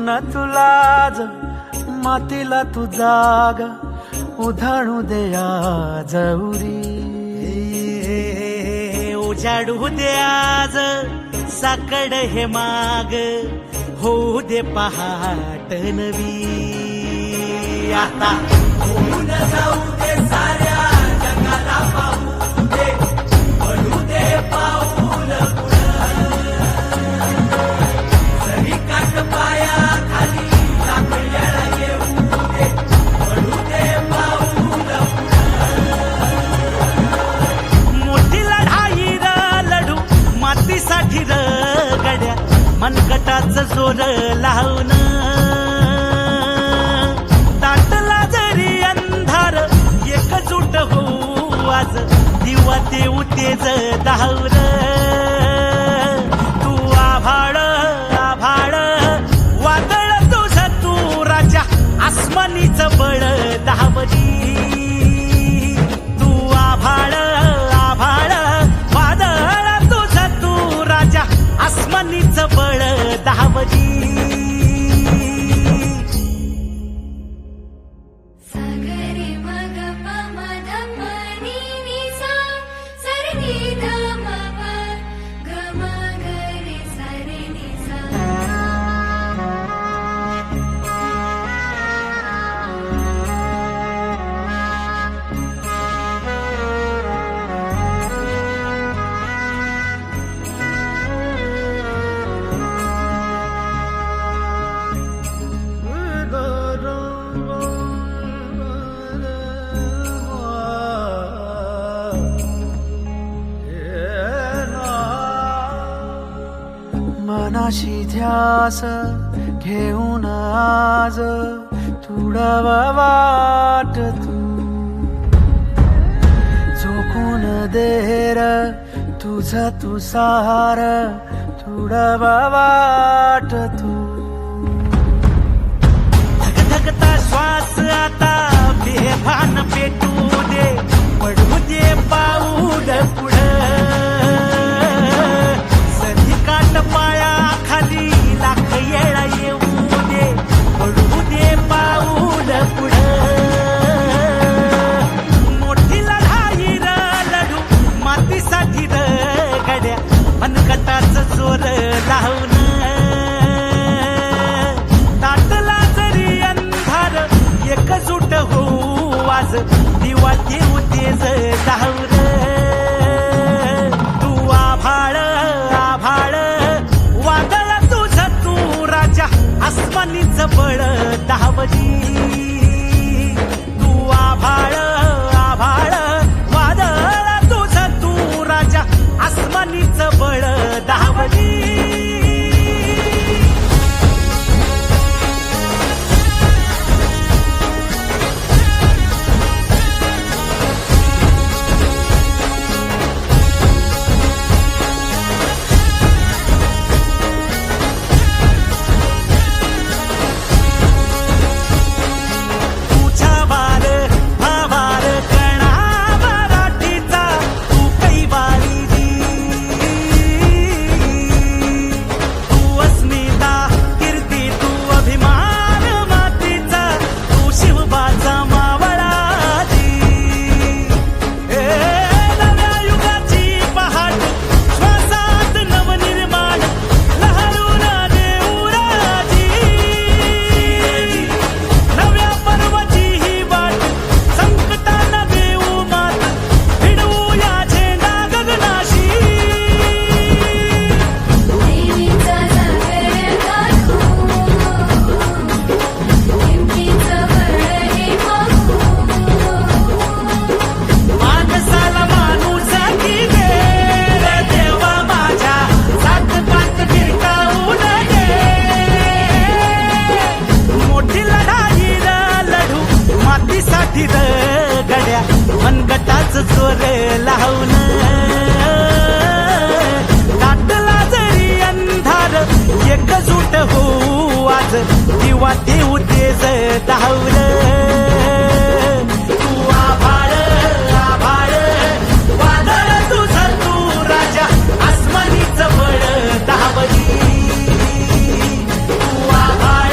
घेऊन तुलाज मातीला तू जाग उधाणू दे आज उरी उजाडू दे आज साकड हे माग होऊ दे पहाट नवी आता होऊन जाऊ दे साऱ्या जगाला पाहू दे पडू दे पाऊल जरी काट पाया खाली लाकड्याला येऊ दे पडू दे पाऊल मोठी लढाई र लढू मातीसाठी र गड्या मनगटाच जोर लावून ताटला जरी अंधार एकजूट होऊ आज दिवा देऊ तेज धावर तू आभाळ आभाळ वादळ तुझ तू राजा आसमानीच बळ धावरी तू आभाळ आभाळ वादळ तुझ तू राजा आसमानीच बळ धावरी मनाशी ध्यास घेऊन आज तुडवा वाट तू झोकून देर तुझ तू सार तुडवा वाट तू धगधगता श्वास आता बेभान पेटू दे पडू दे पाऊल पुढं काट पाया खाली लाख येळा येऊ दे पडू दे पाऊल पुढं मोठी लढाई र लढू मातीसाठी र गड्या मनगटाच जोर लावून ताटला जरी अंधार एकजूट होऊ आज दिवा देऊ तेज धावर तू आभाळ आभाळ वादळ तुझ तू राजा आसमानीच बळ धावरी तू आभाळ आभाळ वादळ तुझ तू राजा आसमानीच बळ धावरी मनगटाच जोर लावून ताटला जरी अंधार एकजूट होऊ आज दिवा देऊ तेज धावर तू आभाळ आभाळ वादळ तुझ तू राजा आसमानीच बळ धावरी तू आभाळ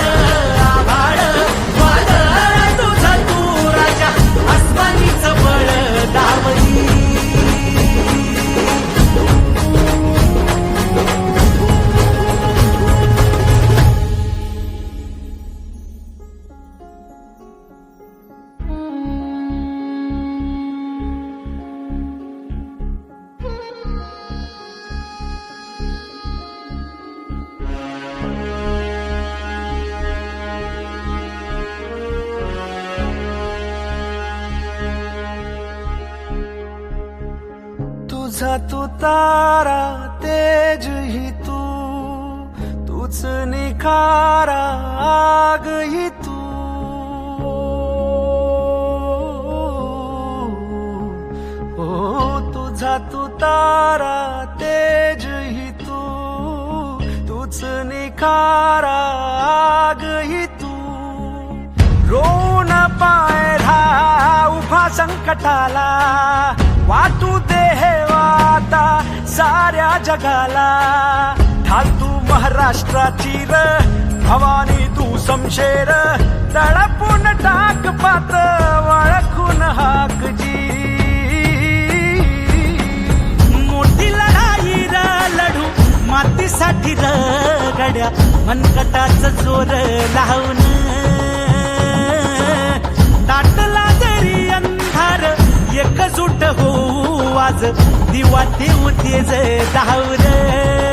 तुझा तू तारा तेज ही तूच निखारा आग ही तू. तुझा तू तारा तेज ही तूच निखारा आग ही तू. रोन पायरा उभा संकटाला वाटू दे हे वाता साऱ्या जगाला. ढाल तू महाराष्ट्राची र भवानी तू समशेर. तळपून टाक पात वळखून हाक जी. मोठी लढाई र लढू मातीसाठी र गड्या मनकटाच जोर लावून. दाटला जरी अंधार एकजूट हो आज दिवा देऊ तेज धावर.